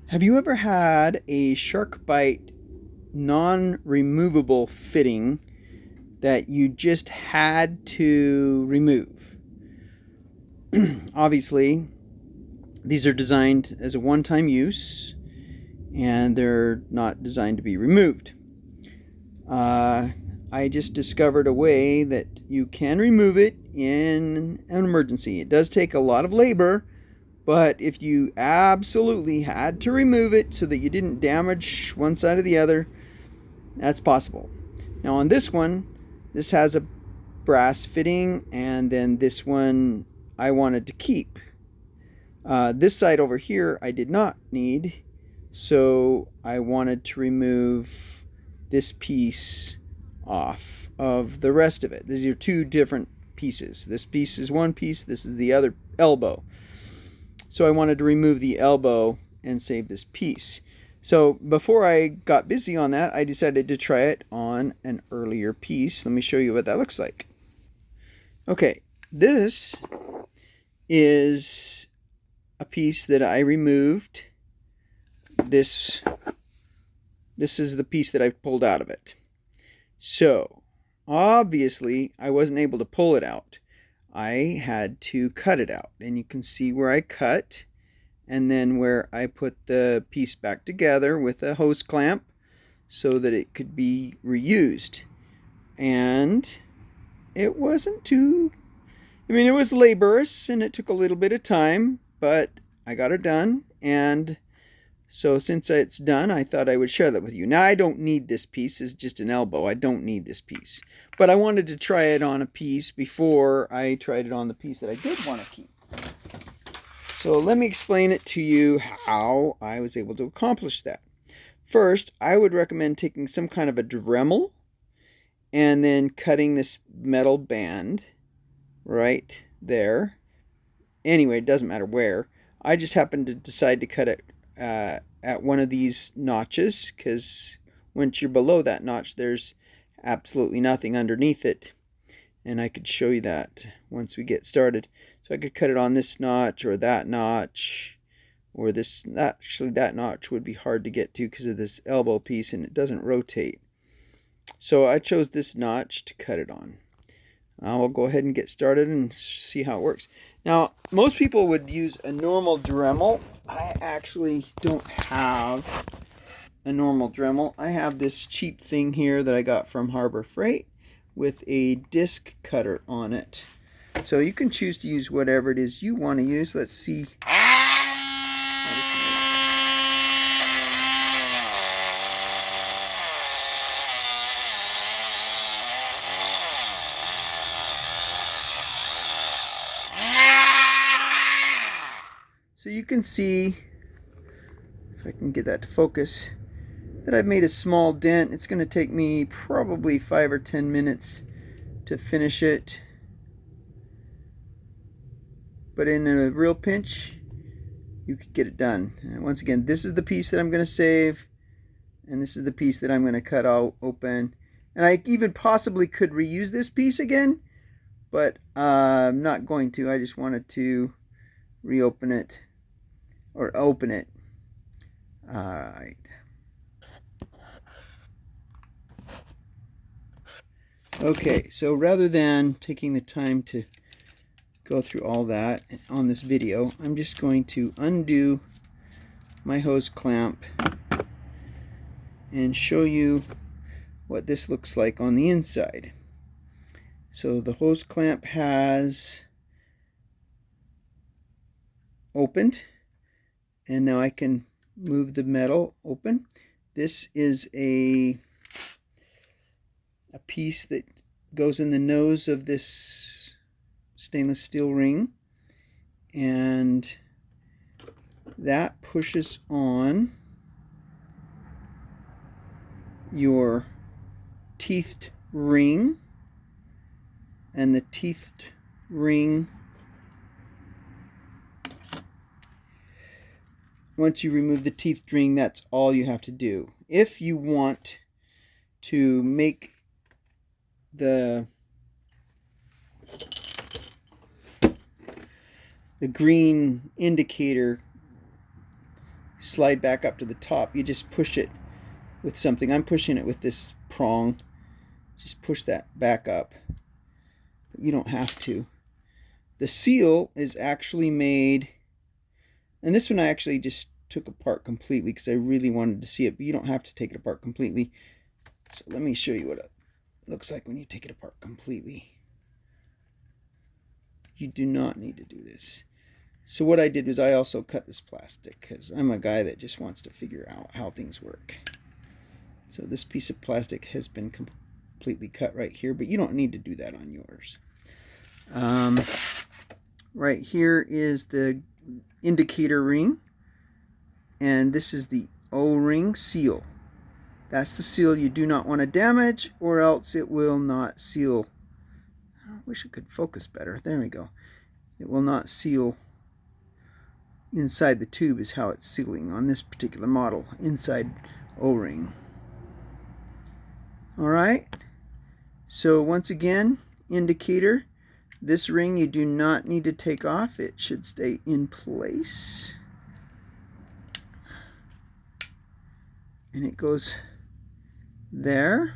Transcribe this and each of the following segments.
Have you ever had a Sharkbite non-removable fitting that you just had to remove? Obviously, these are designed as a one-time use and they're not designed to be removed. I just discovered a way that you can remove it in an emergency. It does take a lot of labor, but if you absolutely had to remove it so that you didn't damage one side or the other, that's possible. Now on this one, this has a brass fitting, and then this one I wanted to keep. This side over here I did not need, so I wanted to remove this piece off of the rest of it. These are two different pieces. This piece is one piece, this is the other elbow. So I wanted to remove the elbow and save this piece. So before I got busy on that, I decided to try it on an earlier piece. Let me show you what that looks like. Okay, this is a piece that I removed. This is the piece that I pulled out of it. So obviously I wasn't able to pull it out. I had to cut it out, and you can see where I cut and then where I put the piece back together with a hose clamp so that it could be reused. And it wasn't too, it was laborious and it took a little bit of time, but I got it done. And so since it's done, I thought I would share that with you. Now, I don't need this piece. It's just an elbow. I don't need this piece. But I wanted to try it on a piece before I tried it on the piece that I did want to keep. So let me explain it to you how I was able to accomplish that. First, I would recommend taking some kind of a Dremel and then cutting this metal band right there. Anyway, it doesn't matter where. I just happened to decide to cut it at one of these notches, because once you're below that notch, there's absolutely nothing underneath it. And I could show you that once we get started. So I could cut it on this notch or that notch, or this. Actually, that notch would be hard to get to because of this elbow piece, and it doesn't rotate. So I chose this notch to cut it on. I'll go ahead and get started and see how it works. Now, most people would use a normal Dremel. I actually don't have a normal Dremel. I have this cheap thing here that I got from Harbor Freight with a disc cutter on it. So you can choose to use whatever it is you want to use. Let's see. So you can see, if I can get that to focus, that I've made a small dent. It's going to take me probably 5 or 10 minutes to finish it. But in a real pinch, you could get it done. And once again, this is the piece that I'm going to save, and this is the piece that I'm going to cut out open. And I even possibly could reuse this piece again, but I'm not going to. I just wanted to reopen it, or open it. Alright. Okay, so rather than taking the time to go through all that on this video, I'm just going to undo my hose clamp and show you what this looks like on the inside. So the hose clamp has opened, and now I can move the metal open. This is a piece that goes in the nose of this stainless steel ring, and that pushes on your teethed ring, and the teethed ring, once you remove the teethed ring, that's all you have to do. If you want to make the green indicator slide back up to the top. You just push it with something. I'm pushing it with this prong. Just push that back up. But you don't have to. The seal is actually made, and this one I actually just took apart completely because I really wanted to see it, but you don't have to take it apart completely. So let me show you what it looks like when you take it apart completely. You do not need to do this. So what I did was I also cut this plastic because I'm a guy that just wants to figure out how things work. So this piece of plastic has been completely cut right here, but you don't need to do that on yours. Right here is the indicator ring, and this is the O-ring seal. That's the seal you do not want to damage, or else it will not seal. I wish it could focus better. There we go. It will not seal inside the tube is how it's sealing on this particular model, inside O-ring. Alright, so once again, indicator. This ring you do not need to take off. It should stay in place. And it goes there.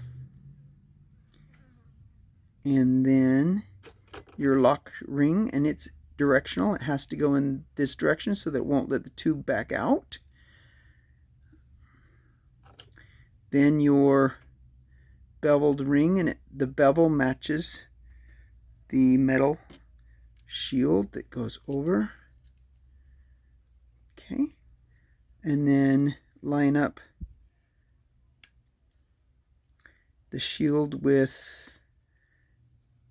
And then your lock ring, and it's directional. It has to go in this direction so that it won't let the tube back out. Then your beveled ring, and the bevel matches the metal shield that goes over. Okay, and then line up the shield with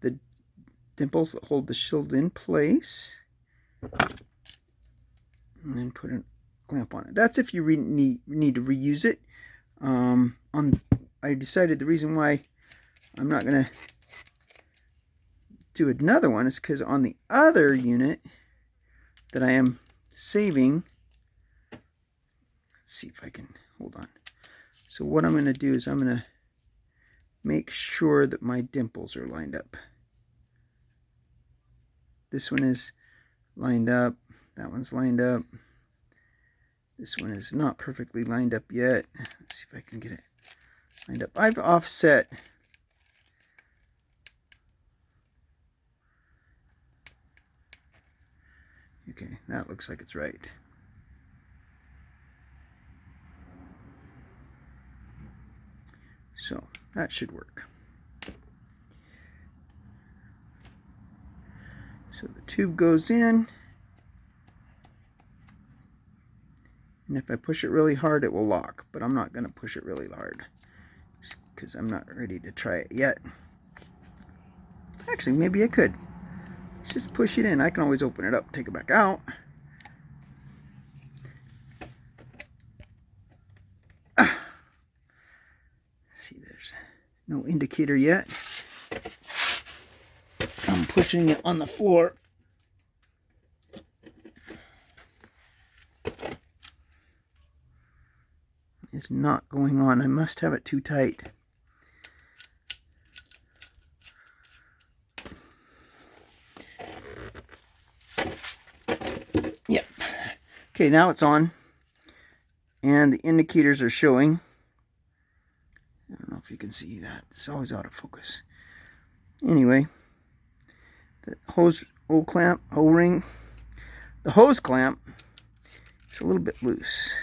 the dimples that hold the shield in place, and then put a clamp on it. That's if you need to reuse it. I decided the reason why I'm not going to do another one is because on the other unit that I am saving, let's see if I can hold on. So what I'm going to do is I'm going to make sure that my dimples are lined up. This one is lined up, that one's lined up, this one is not perfectly lined up yet. Let's see if I can get it lined up. I've offset okay, that looks like it's right. So that should work. So the tube goes in, and if I push it really hard it will lock, but I'm not going to push it really hard because I'm not ready to try it yet. Actually, maybe I could. Let's just push it in. I can always open it up and take it back out. See, there's no indicator yet. I'm pushing it on the floor. It's not going on. I must have it too tight. Yep. Okay, now it's on. And the indicators are showing. I don't know if you can see that. It's always out of focus. Anyway, the hose O-clamp, O-ring, the hose clamp is a little bit loose.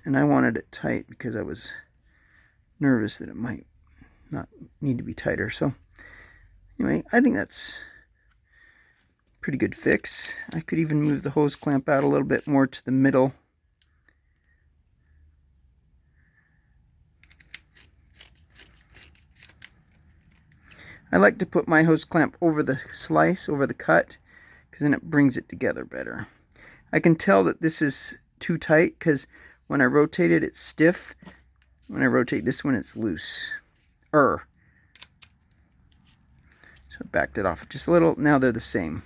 And I wanted it tight because I was nervous that it might not need to be tighter. So anyway, I think that's a pretty good fix. I could even move the hose clamp out a little bit more to the middle. I like to put my hose clamp over the slice, over the cut, because then it brings it together better. I can tell that this is too tight because when I rotate it, it's stiff. When I rotate this one, it's loose. So I backed it off just a little. Now they're the same.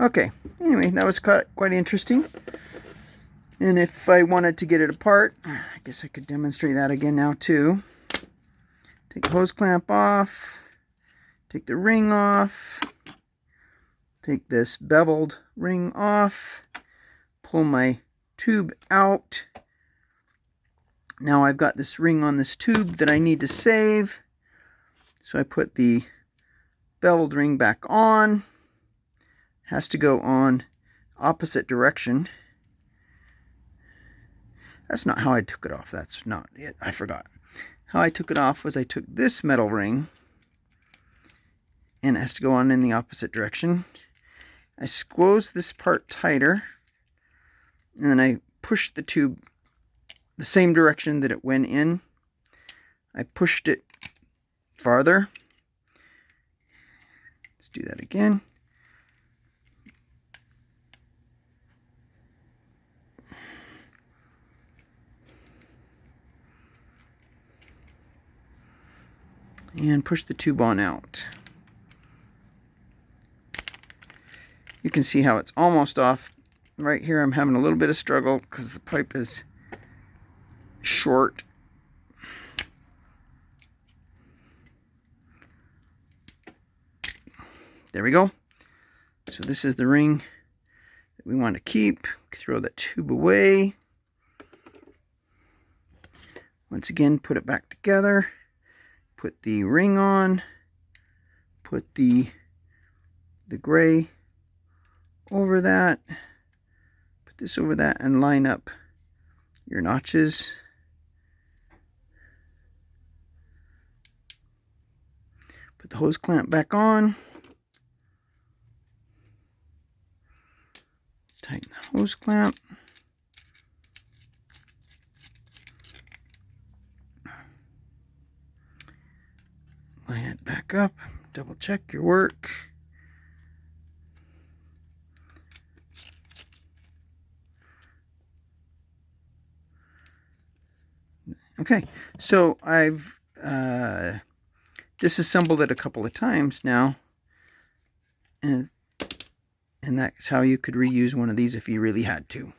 Okay, anyway, that was quite interesting. And if I wanted to get it apart, I guess I could demonstrate that again now too. Take the hose clamp off. Take the ring off. Take this beveled ring off. Pull my tube out. Now I've got this ring on this tube that I need to save. So I put the beveled ring back on. Has to go on opposite direction. That's not how I took it off. That's not it. I forgot. How I took it off was I took this metal ring, and it has to go on in the opposite direction. I squoze this part tighter, and then I push the tube the same direction that it went in. I pushed it farther. Let's do that again. And push the tube on out. You can see how it's almost off. Right here I'm having a little bit of struggle because the pipe is short. There we go. So this is the ring that we want to keep. Throw that tube away. Once again, put it back together. Put the ring on. Put the gray over that. Put this over that and line up your notches. Put the hose clamp back on. Tighten the hose clamp. Line it back up. Double check your work. Okay, so I've disassembled it a couple of times now, and that's how you could reuse one of these if you really had to.